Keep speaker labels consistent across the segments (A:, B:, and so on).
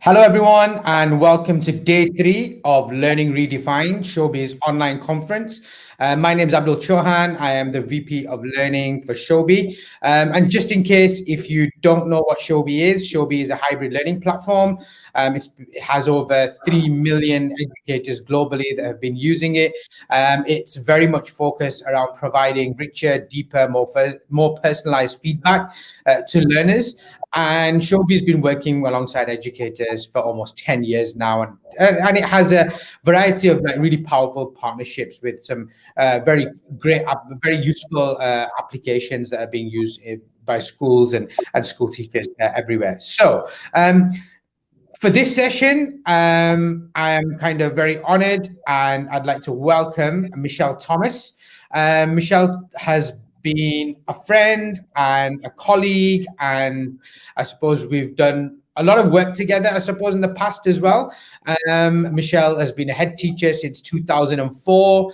A: Hello, everyone, and welcome to day 3 of Learning Redefined, Showbie's online conference. My name is Abdul Chohan. I am the VP of Learning for Showbie. And just in case, if you don't know what Showbie is a hybrid learning platform. It has over 3 million educators globally that have been using it. It's very much focused around providing richer, deeper, more personalized feedback to learners. And Showbie's been working alongside educators for almost 10 years now, and it has a variety of really powerful partnerships with some very great, very useful applications that are being used by schools and school teachers everywhere. So for this session, I am kind of very honored, and I'd like to welcome Michelle Thomas. Michelle has been a friend and a colleague, and I suppose we've done a lot of work together, I suppose, in the past as well. Michelle has been a head teacher since 2004.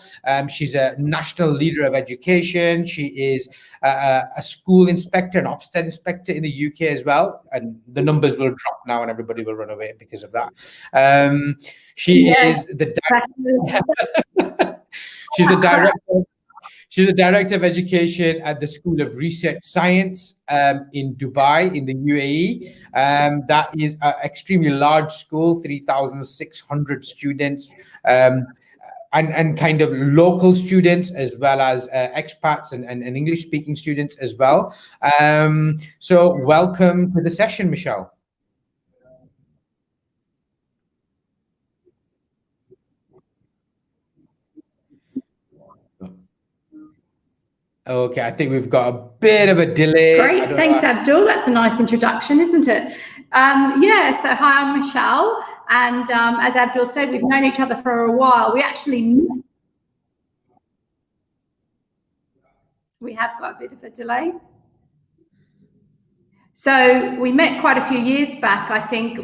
A: She's a national leader of education. She is a school inspector, an Ofsted inspector in the UK as well. And the numbers will drop now and everybody will run away because of that. Is the she's the director. She's a director of education at the School of Research Science in Dubai, in the UAE. That is an extremely large school, 3,600 students, and kind of local students as well as expats and English-speaking students as well. So welcome to the session, Michelle. Okay, I think we've got a bit of a delay.
B: Great, thanks, Abdul. That's a nice introduction, isn't it? Yeah, so hi, I'm Michelle, and as Abdul said, we've known each other for a while. We have got a bit of a delay. So we met quite a few years back, I think,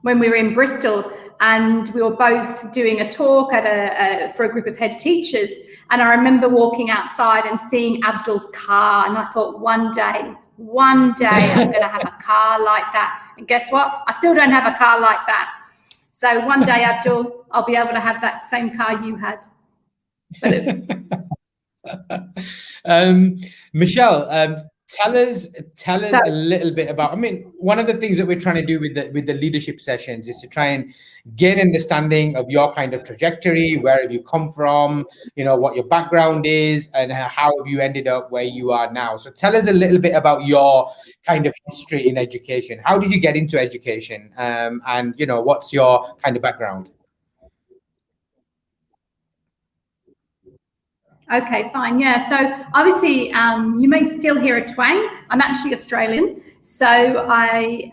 B: when we were in Bristol, and we were both doing a talk at for a group of head teachers. And I remember walking outside and seeing Abdul's car, and I thought, one day I'm going to have a car like that. And guess what? I still don't have a car like that. So one day, Abdul, I'll be able to have that same car you had.
A: Michelle, tell us a little bit about, I mean, one of the things that we're trying to do with the leadership sessions is to try and get an understanding of your kind of trajectory, where have you come from, what your background is, and how have you ended up where you are now. So tell us a little bit about your kind of history in education. How did you get into education? And what's your kind of background?
B: Okay, fine. Yeah, so obviously you may still hear a twang. I'm actually Australian. So I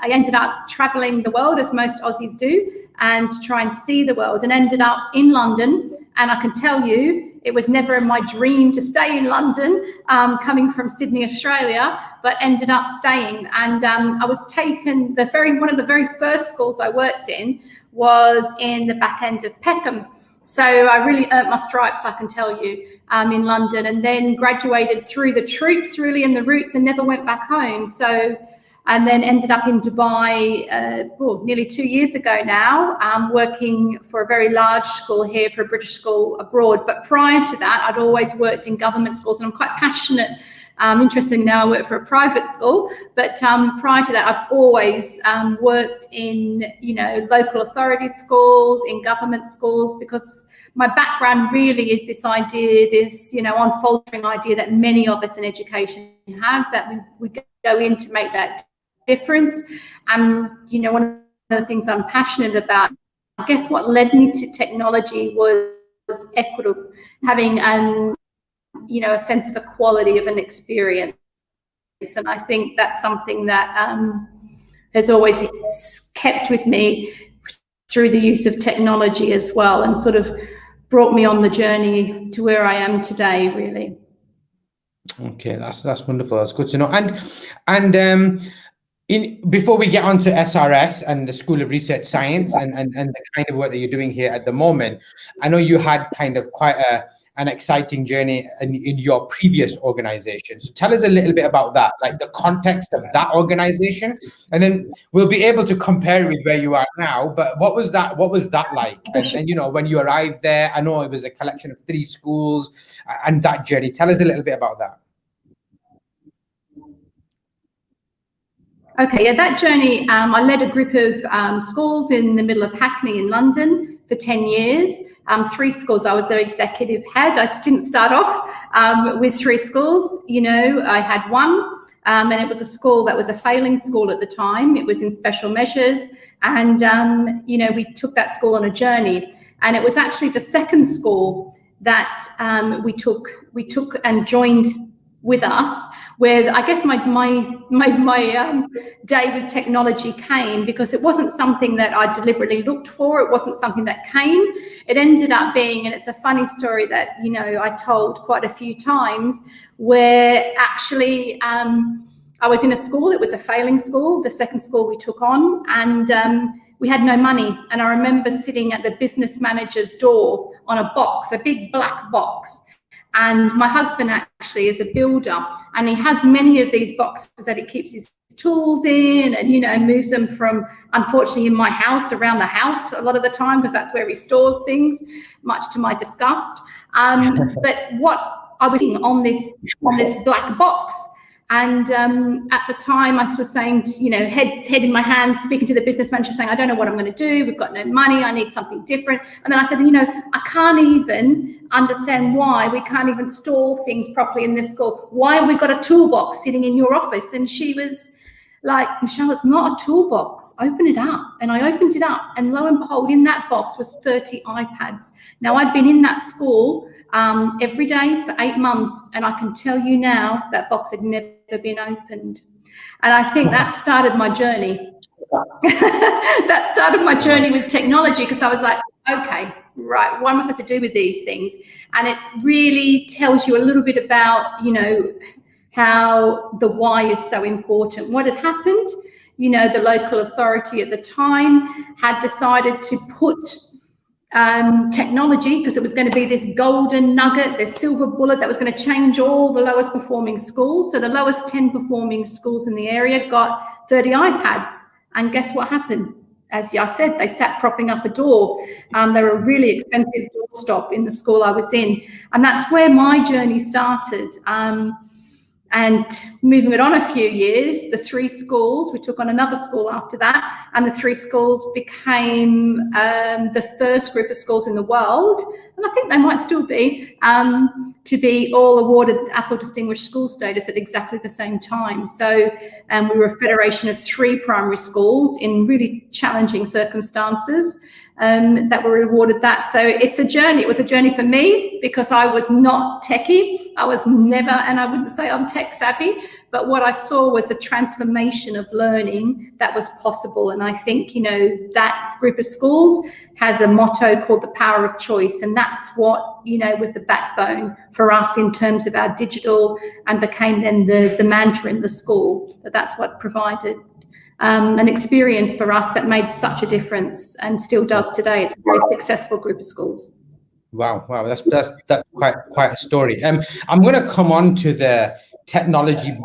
B: ended up traveling the world, as most Aussies do, and to try and see the world, and ended up in London. And I can tell you, it was never in my dream to stay in London, coming from Sydney, Australia, but ended up staying. And I was taken, one of the very first schools I worked in was in the back end of Peckham. So I really earned my stripes, I can tell you, in London, and then graduated through the troops, really, in the roots, and never went back home. So, and then ended up in Dubai nearly 2 years ago now, working for a very large school here, for a British school abroad. But prior to that, I'd always worked in government schools, and I'm quite passionate. Interestingly, now I work for a private school, but prior to that, I've always worked in, local authority schools, in government schools, because my background really is this idea, this, unfaltering idea that many of us in education have, that we go in to make that difference. And, one of the things I'm passionate about, I guess what led me to technology was equitable, having a sense of equality of an experience. And I think that's something that has always kept with me through the use of technology as well, and sort of brought me on the journey to where I am today, really.
A: Okay, that's wonderful. That's good to know. And before we get on to SRS and the School of Research Science and the kind of work that you're doing here at the moment, I know you had kind of quite an exciting journey in your previous organization. So tell us a little bit about that, like the context of that organization, and then we'll be able to compare with where you are now. But what was that like? And you know, when you arrived there, I know it was a collection of 3 schools, and that journey. Tell us a little bit about that.
B: Okay, yeah, that journey, I led a group of schools in the middle of Hackney in London for 10 years. 3 schools, I was their executive head. I didn't start off with 3 schools, you know, I had one, and it was a school that was a failing school at the time. It was in special measures, and, you know, we took that school on a journey, and it was actually the second school that we took and joined with us, where I guess my day with technology came, because it wasn't something that I deliberately looked for. It wasn't something that came. It ended up being, and it's a funny story that, you know, I told quite a few times, where actually I was in a school. It was a failing school, the second school we took on, and we had no money. And I remember sitting at the business manager's door on a box, a big black box. And my husband actually is a builder, and he has many of these boxes that he keeps his tools in, and, you know, moves them from, unfortunately, in my house, around the house a lot of the time, because that's where he stores things, much to my disgust. But what I was on this black box, and at the time I was saying, you know, head in my hands, speaking to the business manager, saying, I don't know what I'm going to do. We've got no money. I need something different. And then I said, you know, I can't even understand why we can't even store things properly in this school. Why have we got a toolbox sitting in your office? And she was like, Michelle, it's not a toolbox. Open it up. And I opened it up, and lo and behold, in that box was 30 iPads. Now, I'd been in that school every day for 8 months, and I can tell you now that box had never been opened. And I think that started my journey. That started my journey with technology, because I was like, okay, right, what am I supposed to do with these things? And it really tells you a little bit about, you know, how the why is so important. What had happened, you know, the local authority at the time had decided to put technology, because it was going to be this golden nugget, this silver bullet that was going to change all the lowest performing schools. So the lowest 10 performing schools in the area got 30 iPads. And guess what happened? As I said, they sat propping up a door. They were a really expensive doorstop in the school I was in. And that's where my journey started. And moving it on a few years, the 3 schools, we took on another school after that, and the 3 schools became the first group of schools in the world, and I think they might still be, to be all awarded Apple Distinguished School status at exactly the same time. So we were a federation of 3 primary schools in really challenging circumstances that were awarded that. So it's a journey. It was a journey for me, because I was not techie. I was never, and I wouldn't say I'm tech savvy, but what I saw was the transformation of learning that was possible. And I think, you know, that group of schools has a motto called the power of choice. And that's what, you know, was the backbone for us in terms of our digital, and became then the mantra in the school. That's what provided an experience for us that made such a difference, and still does today. It's a very successful group of schools.
A: Wow, that's quite a story. I'm going to come on to the technology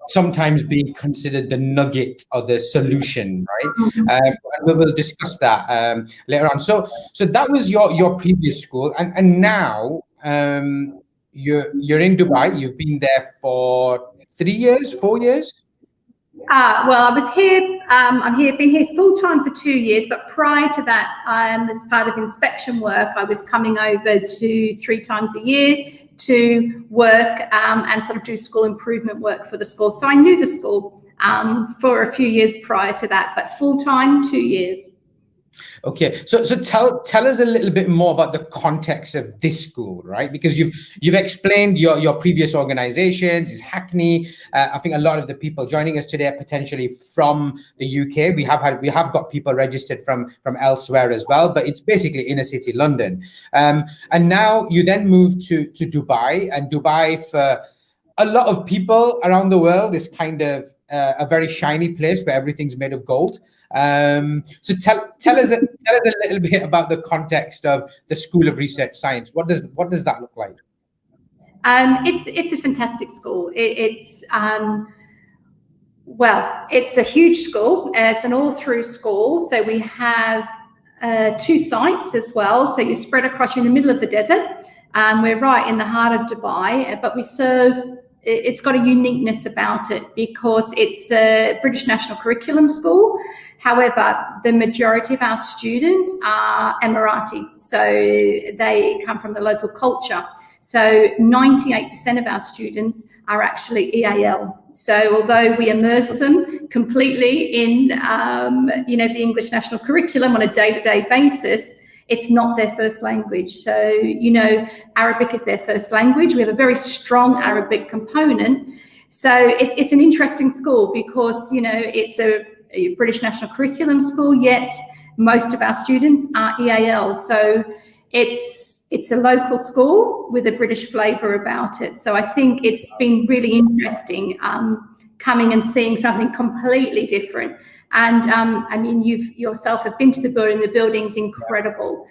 A: sometimes being considered the nugget or the solution, right? And we will discuss that later on. So that was your previous school, and now you're in Dubai. You've been there for 3 years, 4 years.
B: Well, I was here. Been here full time for 2 years, but prior to that, as part of inspection work, I was coming over to 3 times a year to work and sort of do school improvement work for the school. So I knew the school for a few years prior to that, but full time 2 years.
A: Okay, so tell us a little bit more about the context of this school, right? Because you've explained your previous organizations, is Hackney. I think a lot of the people joining us today are potentially from the UK. We have got people registered from elsewhere as well, but it's basically inner city London. And now you then move to Dubai, and Dubai for a lot of people around the world is kind of a very shiny place where everything's made of gold. So tell us a little bit about the context of the School of Research Science. What does that look like?
B: It's a fantastic school. Well, it's a huge school. It's an all-through school. So we have 2 sites as well. So you're spread across, you're in the middle of the desert. We're right in the heart of Dubai, but it's got a uniqueness about it because it's a British national curriculum school. However, the majority of our students are Emirati. So they come from the local culture. So 98% of our students are actually EAL. So although we immerse them completely in, the English national curriculum on a day-to-day basis, it's not their first language. So, Arabic is their first language. We have a very strong Arabic component. So it's an interesting school because, it's a British national curriculum school, yet most of our students are EAL. So it's a local school with a British flavour about it. So I think it's been really interesting coming and seeing something completely different. And you yourself have been to the building. The building's incredible.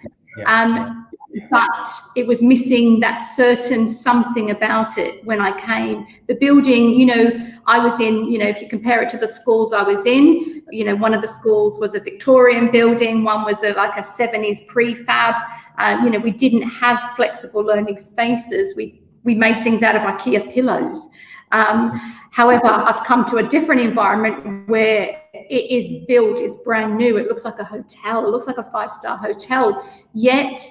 B: But it was missing that certain something about it when I came. The building, I was in, if you compare it to the schools I was in, one of the schools was a Victorian building, one was like a 70s prefab. We didn't have flexible learning spaces. We made things out of IKEA pillows. However, I've come to a different environment where it is built, it's brand new, it looks like a hotel, it looks like a 5-star hotel, yet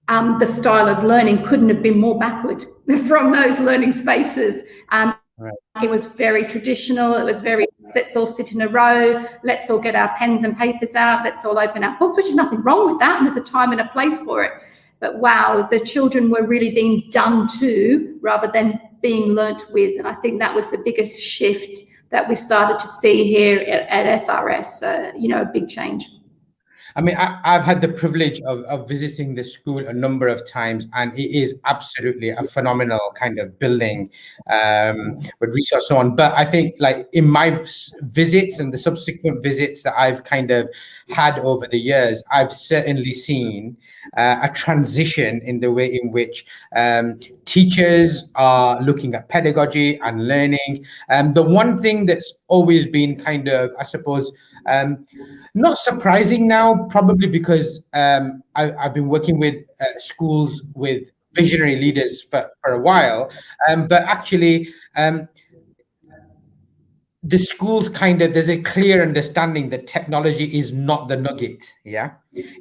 B: the style of learning couldn't have been more backward from those learning spaces.
A: Right.
B: It was very traditional. It was very, let's all sit in a row, let's all get our pens and papers out, let's all open our books, which is nothing wrong with that, and there's a time and a place for it. But wow, the children were really being done to rather than being learnt with. And I think that was the biggest shift that we've started to see here at SRS, a big change.
A: I mean, I've had the privilege of visiting the school a number of times, and it is absolutely a phenomenal kind of building with research so on. But I think, like, in my visits and the subsequent visits that I've kind of had over the years, I've certainly seen a transition in the way in which teachers are looking at pedagogy and learning. The one thing that's always been kind of, I suppose, not surprising now, probably because I've been working with schools with visionary leaders for a while, but actually the schools there's a clear understanding that technology is not the nugget. Yeah,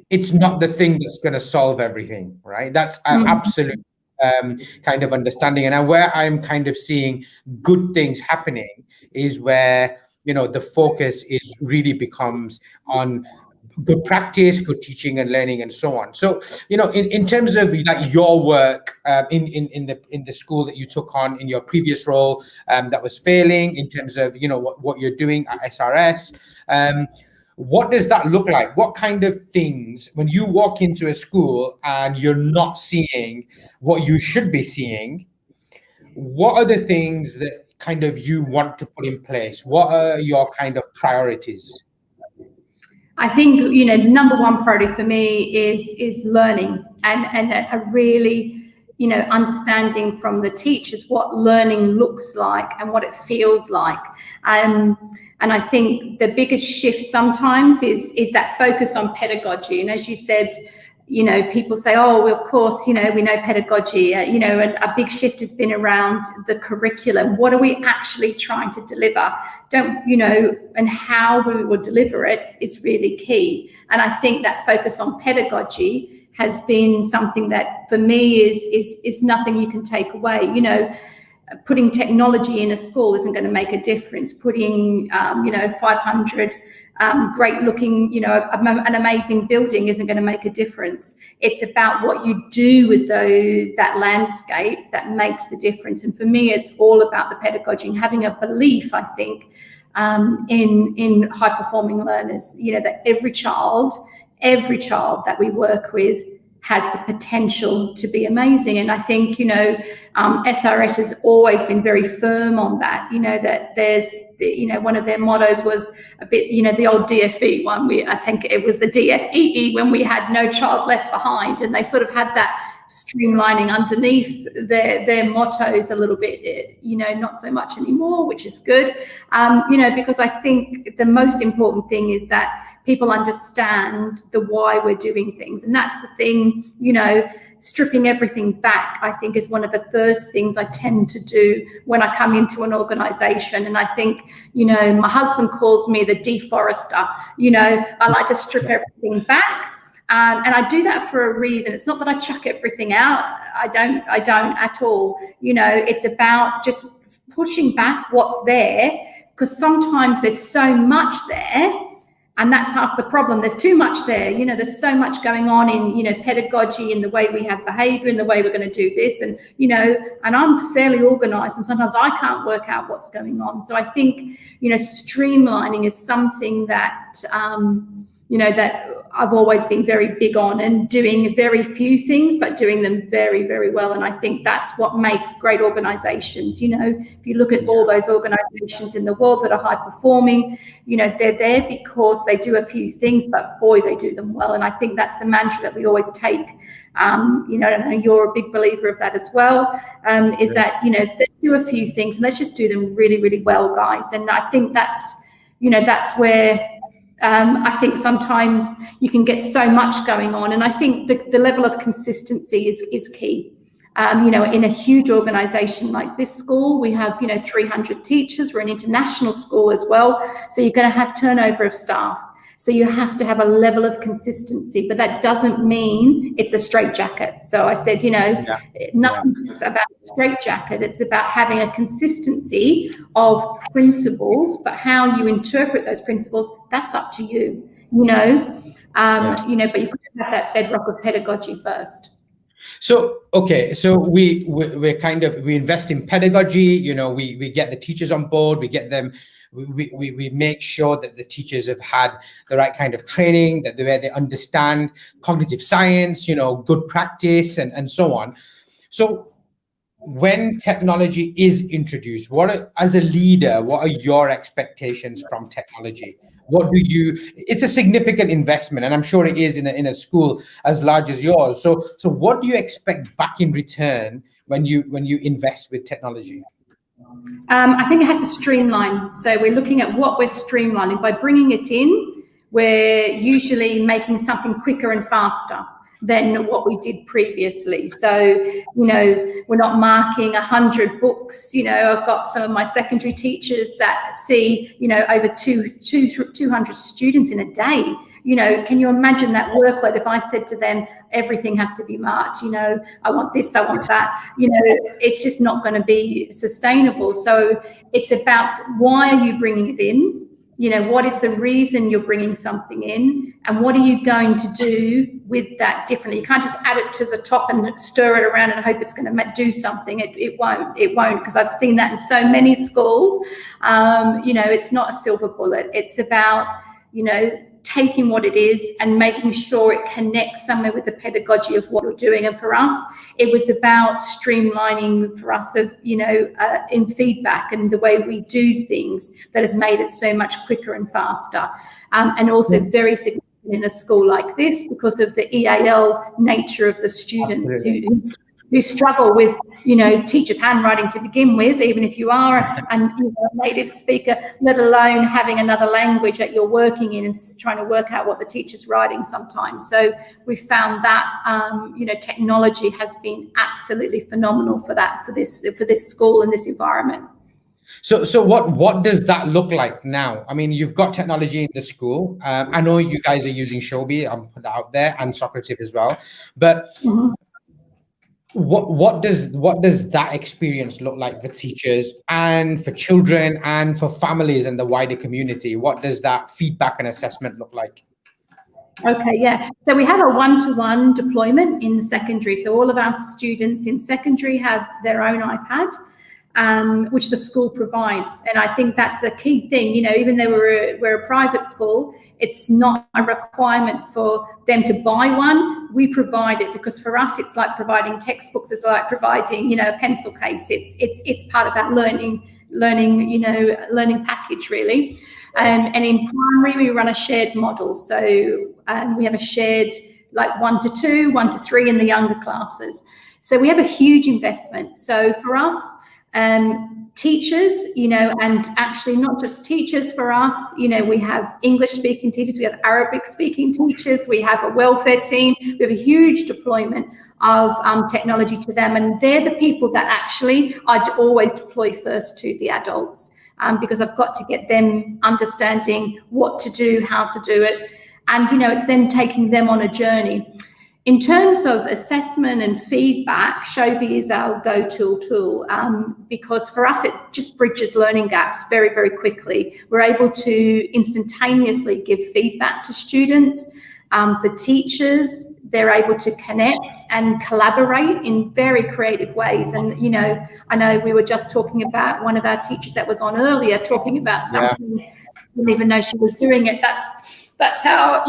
A: it's not the thing that's going to solve everything, right? That's an absolute kind of understanding. And where I'm kind of seeing good things happening is where the focus is really becomes on good practice, good teaching and learning, and so on. So in terms of like your work in the school that you took on in your previous role that was failing, in terms of what you're doing at SRS, what does that look like? What kind of things, when you walk into a school and you're not seeing what you should be seeing, what are the things that kind of you want to put in place? What are your kind of priorities?
B: I think, number one priority for me is learning and a really, understanding from the teachers what learning looks like and what it feels like. And I think the biggest shift sometimes is that focus on pedagogy. And as you said, people say, oh, well, of course, we know pedagogy, and a big shift has been around the curriculum. What are we actually trying to deliver? And how we will deliver it is really key. And I think that focus on pedagogy has been something that for me is nothing you can take away. Putting technology in a school isn't going to make a difference. Putting 500 great looking, an amazing building isn't going to make a difference. It's about what you do with that landscape that makes the difference. And for me, it's all about the pedagogy and having a belief, I think, in high performing learners, that every child that we work with has the potential to be amazing. And I think, SRS has always been very firm on that, that there's, one of their mottos was a bit, the old DFE one. I think it was the DFEE when we had no child left behind, and they sort of had that streamlining underneath their mottos a little bit, not so much anymore, which is good, because I think the most important thing is that people understand the why we're doing things. And that's the thing, stripping everything back, I think, is one of the first things I tend to do when I come into an organization. And I think, my husband calls me the deforester. I like to strip everything back. And I do that for a reason. It's not that I chuck everything out. I don't at all. It's about just pushing back what's there, because sometimes there's so much there, and that's half the problem. There's too much there. There's so much going on in, pedagogy, and the way we have behavior, and the way we're going to do this. And, and I'm fairly organized, and sometimes I can't work out what's going on. So I think, streamlining is something that, that I've always been very big on, and doing very few things, but doing them very, very well. And I think that's what makes great organizations. If you look at all those organizations in the world that are high performing, they're there because they do a few things, but boy, they do them well. And I think that's the mantra that we always take. I know you're a big believer of that as well, is that, let's do a few things and let's just do them really, really well, guys. And I think that's, that's where, I think sometimes you can get so much going on, and I think the level of consistency is key. In a huge organization like this school, we have 300 teachers. We're an international school as well, so you're going to have turnover of staff. So you have to have a level of consistency, but that doesn't mean it's a straitjacket. So I said, nothing's about a straitjacket. It's about having a consistency of principles, but how you interpret those principles, that's up to you, but you've got to have that bedrock of pedagogy first.
A: So, okay, so we invest in pedagogy, we get the teachers on board, we get them. We make sure that the teachers have had the right kind of training, that they understand cognitive science, good practice, and so on. So when technology is introduced, as a leader, what are your expectations from technology? It's a significant investment, and I'm sure it is in a school as large as yours. So what do you expect back in return when you invest with technology?
B: I think it has to streamline. So we're looking at what we're streamlining. By bringing it in, we're usually making something quicker and faster than what we did previously. So, we're not marking 100 books. I've got some of my secondary teachers that see, over 200 students in a day. Can you imagine that workload if I said to them, everything has to be marked, I want this, I want that, it's just not going to be sustainable. So it's about, why are you bringing it in? What is the reason you're bringing something in, and what are you going to do with that differently? You can't just add it to the top and stir it around and hope it's going to do something. It won't, because I've seen that in so many schools. It's not a silver bullet. It's about, taking what it is and making sure it connects somewhere with the pedagogy of what you're doing. And for us, it was about streamlining for us of, in feedback and the way we do things that have made it so much quicker and faster. And also very significant in a school like this because of the EAL nature of the students who struggle with, teachers' handwriting to begin with, even if you are a native speaker, let alone having another language that you're working in and trying to work out what the teacher's writing sometimes. So we found that, technology has been absolutely phenomenal for this school and this environment.
A: So what does that look like now? I mean, you've got technology in the school. I know you guys are using Showbie, I'll put that out there, and Socrative as well. But what does that experience look like for teachers and for children and for families and the wider community? What does that feedback and assessment look like?
B: Okay, yeah. So we have a one-to-one deployment in secondary. So all of our students in secondary have their own iPad. which the school provides. And I think that's the key thing. Even though we're a private school, it's not a requirement for them to buy one. We provide it, because for us, it's like providing textbooks. It's like providing, a pencil case. It's part of that learning package, really. And in primary, we run a shared model. So we have a shared, like 1 to 2, 1 to 3 in the younger classes. So we have a huge investment. So for us, teachers, and actually not just teachers for us, we have English speaking teachers, we have Arabic speaking teachers, we have a welfare team, we have a huge deployment of technology to them. And they're the people that actually I'd always deploy first to the adults, because I've got to get them understanding what to do, how to do it. And, it's then taking them on a journey. In terms of assessment and feedback, Showbie is our go-to tool, because for us, it just bridges learning gaps very, very quickly. We're able to instantaneously give feedback to students. For teachers, they're able to connect and collaborate in very creative ways. And, I know we were just talking about one of our teachers that was on earlier, talking about something, didn't even know she was doing it. That's how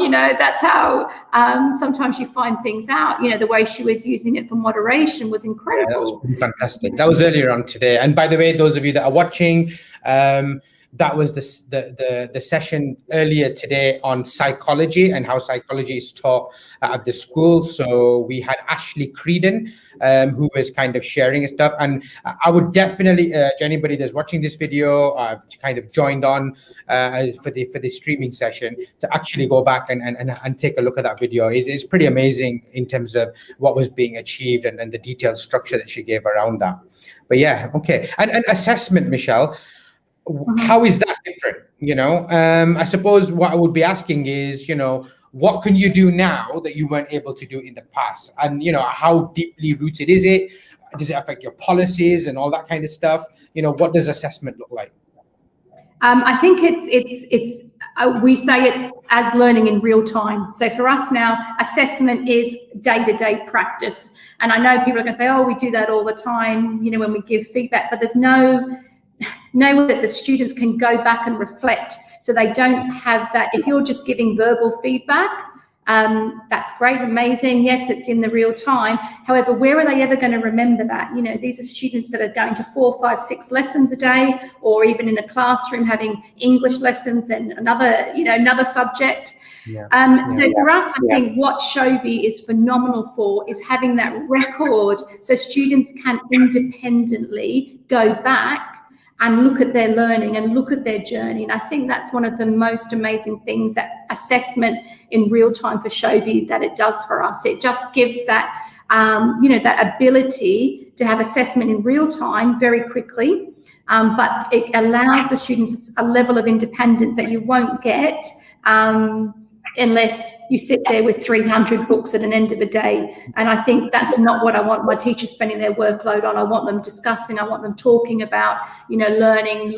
B: sometimes you find things out. The way she was using it for moderation was incredible.
A: Yeah, that was pretty fantastic. That was earlier on today. And by the way, those of you that are watching, that was the session earlier today on psychology and how psychology is taught at the school. So we had Ashley Creedon, who was kind of sharing stuff. And I would definitely urge anybody that's watching this video, kind of joined on for the streaming session, to actually go back and take a look at that video. It's pretty amazing in terms of what was being achieved and the detailed structure that she gave around that. But yeah, okay. And assessment, Michelle, how is that different? I suppose what I would be asking is, what can you do now that you weren't able to do in the past? And, how deeply rooted is it? Does it affect your policies and all that kind of stuff? What does assessment look like?
B: I think we say it's as learning in real time. So for us now, assessment is day-to-day practice. And I know people are going to say, oh, we do that all the time, when we give feedback, but there's no way that the students can go back and reflect. So they don't have that. If you're just giving verbal feedback, that's great, amazing. Yes, it's in the real time. However, where are they ever going to remember that? These are students that are going to 4, 5, 6 lessons a day, or even in a classroom having English lessons and another subject. So for us, I think what Showbie is phenomenal for is having that record, so students can independently go back and look at their learning and look at their journey. And I think that's one of the most amazing things that assessment in real time for Showbie that it does for us. It just gives that, that ability to have assessment in real time very quickly, but it allows the students a level of independence that you won't get unless you sit there with 300 books at an end of a day. And I think that's not what I want my teachers spending their workload on. I want them discussing, I want them talking about, learning,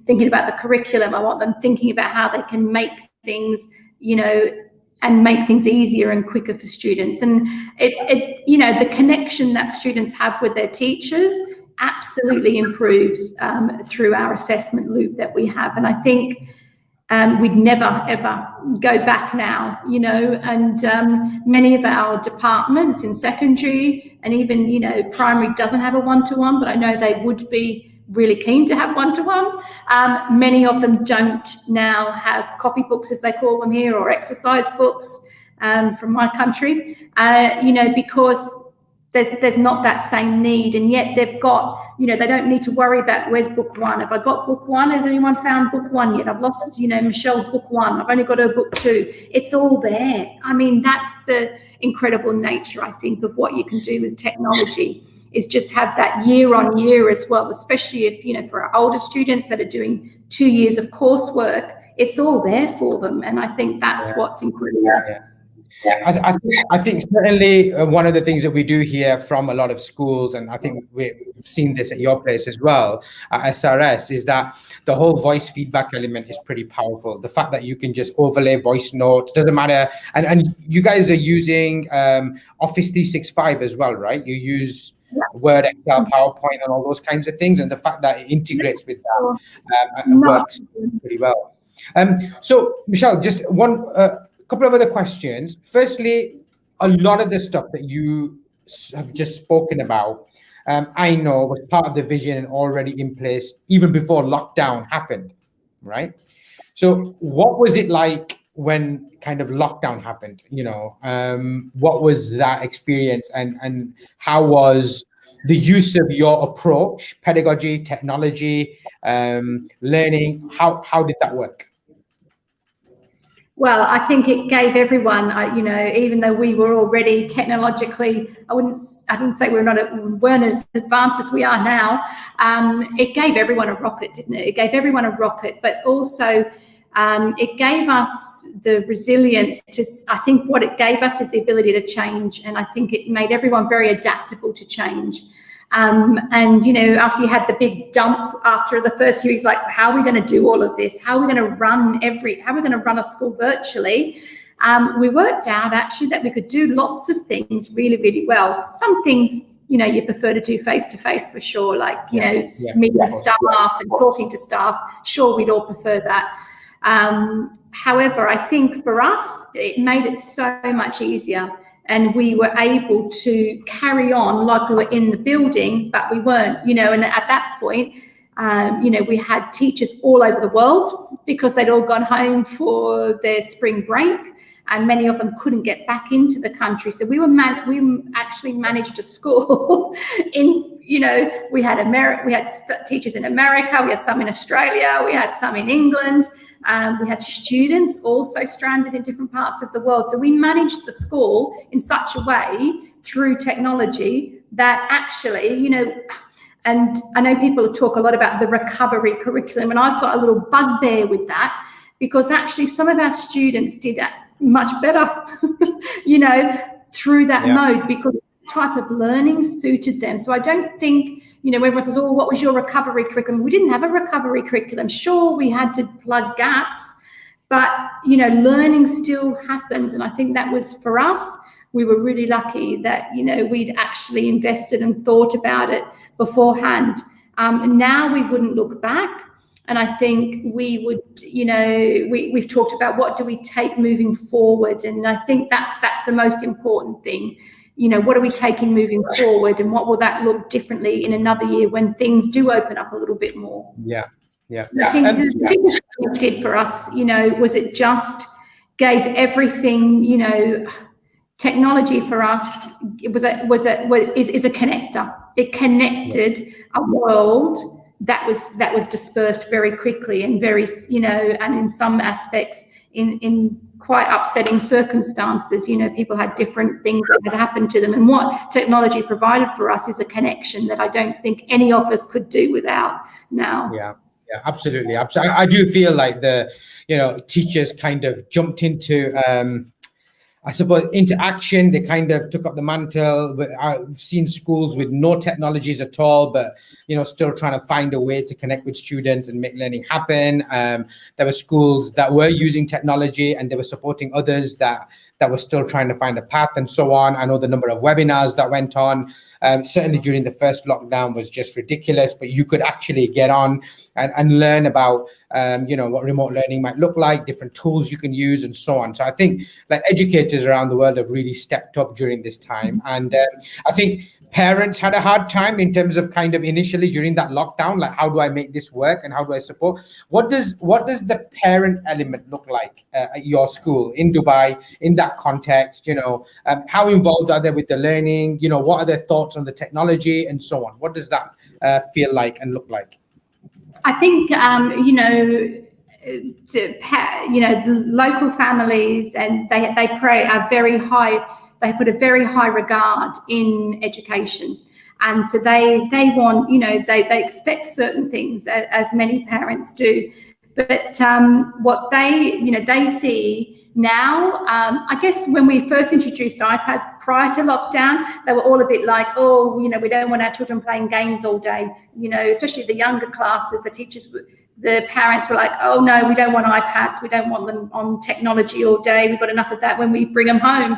B: thinking about the curriculum. I want them thinking about how they can make things, and make things easier and quicker for students. And the connection that students have with their teachers absolutely improves through our assessment loop that we have. And I think we'd never, ever go back now, and many of our departments in secondary and even, primary doesn't have a one-to-one, but I know they would be really keen to have one-to-one. Many of them don't now have copybooks, as they call them here, or exercise books from my country, because there's not that same need, and yet they've got, they don't need to worry about where's book one. Have I got book one? Has anyone found book one yet? I've lost, Michelle's book one. I've only got her book two. It's all there. I mean, that's the incredible nature, I think, of what you can do with technology, is just have that year on year as well, especially if, for our older students that are doing 2 years of coursework, it's all there for them. And I think that's what's incredible.
A: I think certainly one of the things that we do hear from a lot of schools, and I think we've seen this at your place as well, at SRS, is that the whole voice feedback element is pretty powerful. The fact that you can just overlay voice notes, doesn't matter. And you guys are using Office 365 as well, right? You use Word, Excel, PowerPoint, and all those kinds of things. And the fact that it integrates with that works pretty well. So, Michelle, just one couple of other questions. Firstly, a lot of the stuff that you have just spoken about, I know was part of the vision and already in place even before lockdown happened, right? So what was it like when kind of lockdown happened? What was that experience, and how was the use of your approach, pedagogy, technology, learning? How did that work?
B: Well, I think it gave everyone, even though we were already technologically, I didn't say weren't as advanced as we are now. It gave everyone a rocket, didn't it? It gave everyone a rocket, but also it gave us the resilience I think what it gave us is the ability to change. And I think it made everyone very adaptable to change. And, after you had the big dump after the first year, he's like, how are we going to do all of this? How are we going to run a school virtually? We worked out actually that we could do lots of things really, really well. Some things, you prefer to do face-to-face for sure, like, meeting staff and talking to staff. Sure, we'd all prefer that. However, I think for us, it made it so much easier. And we were able to carry on like we were in the building, but we weren't, and at that point, we had teachers all over the world because they'd all gone home for their spring break, and many of them couldn't get back into the country. So we actually managed a school we had teachers in America, we had some in Australia, we had some in England. We had students also stranded in different parts of the world. So we managed the school in such a way through technology that actually, and I know people talk a lot about the recovery curriculum, and I've got a little bugbear with that because actually some of our students did much better, through that mode because type of learning suited them. So I don't think, everyone says, what was your recovery curriculum? We didn't have a recovery curriculum. Sure, we had to plug gaps, but, learning still happens. And I think that was, for us, we were really lucky that, we'd actually invested and thought about it beforehand. Now we wouldn't look back. And I think we would, we've talked about what do we take moving forward. And I think that's the most important thing. What are we taking moving forward, and what will that look differently in another year when things do open up a little bit more?
A: Yeah.
B: I think the biggest thing it did for us, was it just gave everything, technology for us is a connector. It connected a world that was dispersed very quickly and very, and in some aspects in quite upsetting circumstances. People had different things that had happened to them, and what technology provided for us is a connection that I don't think any of us could do without now.
A: Yeah, absolutely. I do feel like the teachers kind of jumped into I suppose into action. They kind of took up the mantle. But I've seen schools with no technologies at all, but still trying to find a way to connect with students and make learning happen. There were schools that were using technology and they were supporting others that were still trying to find a path and so on. I know the number of webinars that went on, certainly during the first lockdown, was just ridiculous, but you could actually get on and learn about what remote learning might look like, different tools you can use and so on. So I think like educators around the world have really stepped up during this time. And I think parents had a hard time in terms of kind of initially during that lockdown, like how do I make this work and how do I support? What does the parent element look like at your school in Dubai in that context? How involved are they with the learning? What are their thoughts on the technology and so on? What does that feel like and look like?
B: I think the local families, and they pray are very high. They put a very high regard in education, and so they want, they expect certain things, as many parents do. But what they see now, I guess when we first introduced iPads prior to lockdown, they were all a bit like, we don't want our children playing games all day, especially the younger classes. The parents were like, oh no, we don't want iPads. We don't want them on technology all day. We've got enough of that when we bring them home.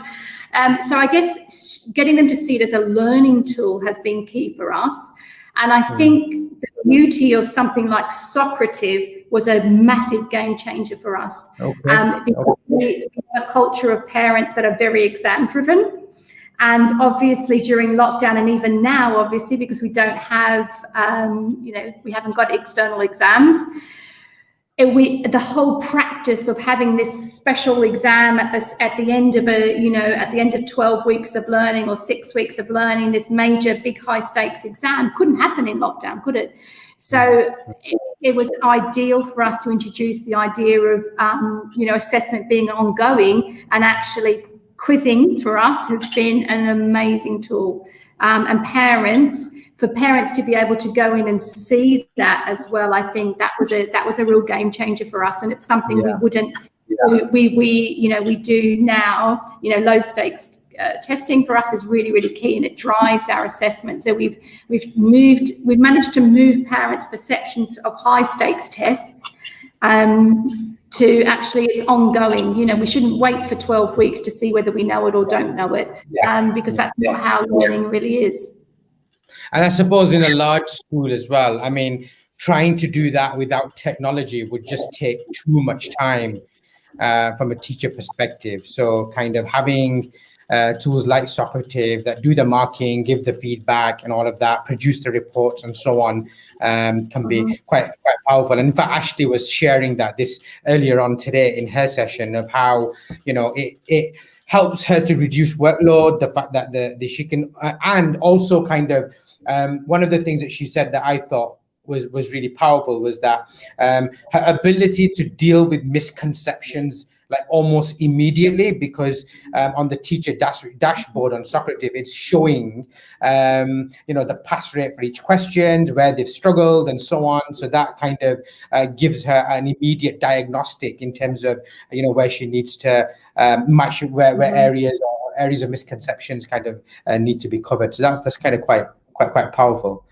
B: So I guess getting them to see it as a learning tool has been key for us. And I think the beauty of something like Socrative was a massive game changer for us. Because we have a culture of parents that are very exam driven. And obviously during lockdown, and even now, obviously, because we don't have, we haven't got external exams, the whole practice of having this special exam at the end of at the end of 12 weeks of learning or 6 weeks of learning, this major big high stakes exam couldn't happen in lockdown, could it? So it was ideal for us to introduce the idea of assessment being ongoing, and actually quizzing for us has been an amazing tool. And for parents to be able to go in and see that as well, I think that was a real game changer for us, and it's something we wouldn't. We do now. Low stakes testing for us is really, really key, and it drives our assessment. So we've managed to move parents' perceptions of high stakes tests to actually it's ongoing. We shouldn't wait for 12 weeks to see whether we know it or don't know it, because that's not how learning really is.
A: And I suppose in a large school as well, I mean, trying to do that without technology would just take too much time from a teacher perspective. So kind of having tools like Socrative that do the marking, give the feedback and all of that, produce the reports and so on, can be quite powerful. And in fact, Ashley was sharing that this earlier on today in her session of how, it helps her to reduce workload, the fact that she can, and also kind of one of the things that she said that I thought was really powerful was that her ability to deal with misconceptions like almost immediately, because on the teacher dashboard on Socrative, it's showing the pass rate for each question, where they've struggled and so on. So that kind of gives her an immediate diagnostic in terms of where she needs to match where areas of misconceptions kind of need to be covered. So that's kind of quite powerful.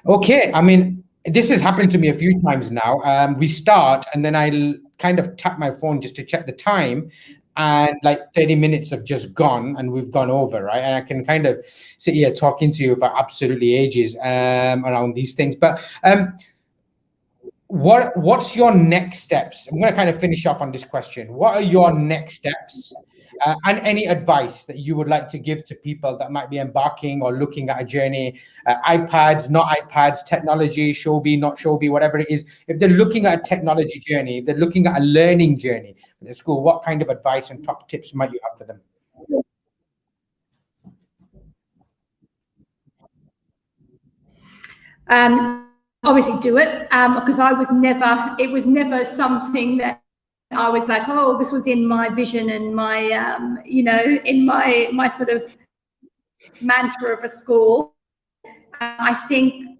A: Okay, I mean, this has happened to me a few times now. We start and then I'll kind of tap my phone just to check the time, and like 30 minutes have just gone and we've gone over, right? And I can kind of sit here talking to you for absolutely ages around these things. But what's your next steps? I'm going to kind of finish off on this question. What are your next steps? And any advice that you would like to give to people that might be embarking or looking at a journey, iPads, not iPads, technology, Showbie, not Showbie, whatever it is. If they're looking at a technology journey, if they're looking at a learning journey in the school, what kind of advice and top tips might you have for them?
B: Obviously do it, because it was never something that I was like, oh, this was in my vision and my, in my sort of mantra of a school. I think,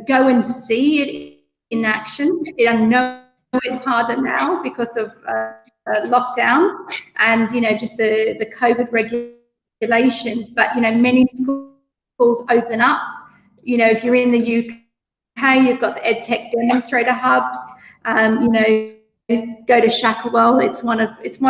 B: go and see it in action. I know it's harder now because of lockdown and, just the COVID regulations, but, many schools open up. If you're in the UK, you've got the EdTech demonstrator hubs, go to Shacklewell. It's one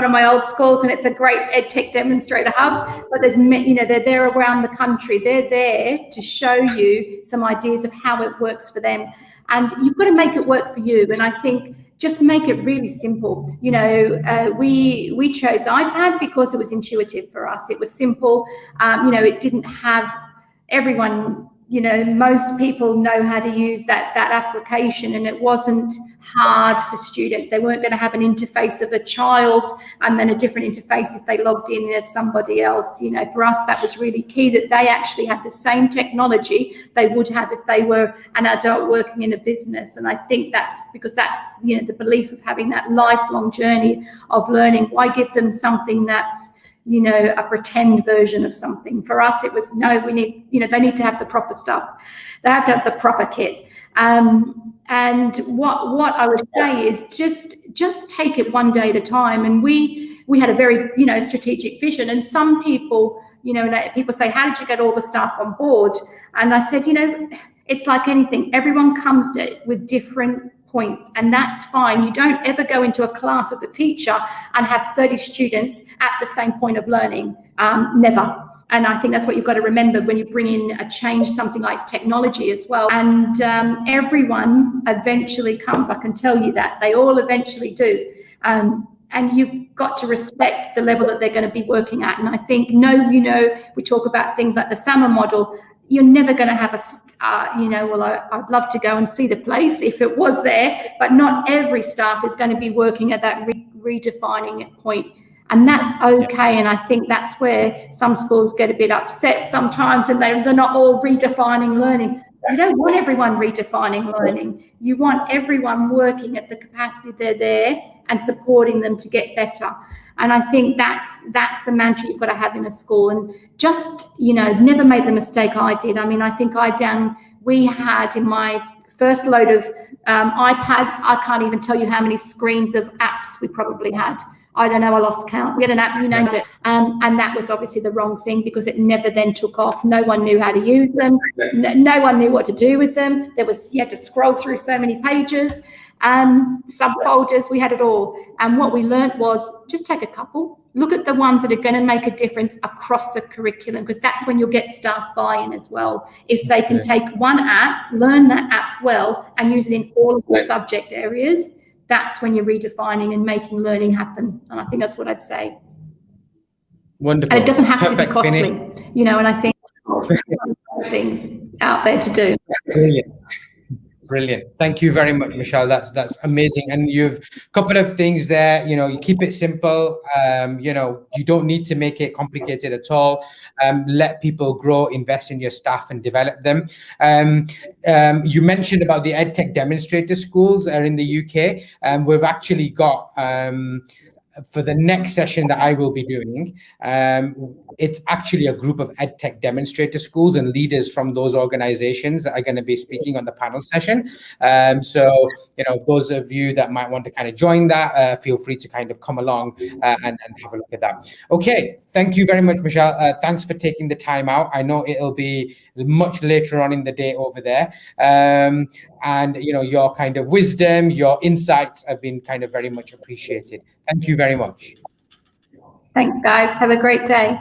B: of my old schools, and it's a great EdTech demonstrator hub. But there's, they're there around the country. They're there to show you some ideas of how it works for them, and you've got to make it work for you. And I think just make it really simple. We chose iPad because it was intuitive for us. It was simple. It didn't have everyone. Most people know how to use that application, and it wasn't hard for students. They weren't going to have an interface of a child and then a different interface if they logged in as somebody else. For us, that was really key, that they actually had the same technology they would have if they were an adult working in a business. And I think that's because that's, the belief of having that lifelong journey of learning. Why give them something that's a pretend version of something? For us, it was, no, we need, they need to have the proper stuff. They have to have the proper kit. And what I would say is just take it one day at a time. And we had a very, strategic vision. And some people, people say, how did you get all the staff on board? And I said, it's like anything. Everyone comes to it with different points, and that's fine. You don't ever go into a class as a teacher and have 30 students at the same point of learning, never. And I think that's what you've got to remember when you bring in a change, something like technology as well. And everyone eventually comes, I can tell you that. They all eventually do. And you've got to respect the level that they're going to be working at. And I think, we talk about things like the summer model. You're never going to have I'd love to go and see the place if it was there, but not every staff is going to be working at that redefining point. And that's okay. And I think that's where some schools get a bit upset sometimes, and they're not all redefining learning. You don't want everyone redefining learning. You want everyone working at the capacity they're there and supporting them to get better. And I think that's the mantra you've got to have in a school. And just, never make the mistake I did. I mean, I think we had in my first load of iPads, I can't even tell you how many screens of apps we probably had. I don't know, I lost count. We had an app, you named it. And that was obviously the wrong thing, because it never then took off. No one knew how to use them. No one knew what to do with them. You had to scroll through so many pages, subfolders, we had it all. And what we learned was just take a couple, look at the ones that are going to make a difference across the curriculum, because that's when you'll get staff buy-in as well. If they can take one app, learn that app well, and use it in all of the subject areas, that's when you're redefining and making learning happen. And I think that's what I'd say.
A: Wonderful.
B: And it doesn't have
A: Perfect
B: to be costly,
A: finish.
B: And I think there's things out there to do.
A: Brilliant. Thank you very much, Michelle. That's amazing. And you've a couple of things there. You keep it simple. You don't need to make it complicated at all. Let people grow, invest in your staff, and develop them. You mentioned about the EdTech demonstrator schools are in the UK. We've actually got for the next session that I will be doing, it's actually a group of EdTech demonstrator schools and leaders from those organizations that are going to be speaking on the panel session. So, those of you that might want to kind of join that, feel free to kind of come along and have a look at that. Okay, thank you very much, Michelle. Thanks for taking the time out. I know it'll be much later on in the day over there. And, your kind of wisdom, your insights have been kind of very much appreciated. Thank you very much.
B: Thanks, guys. Have a great day.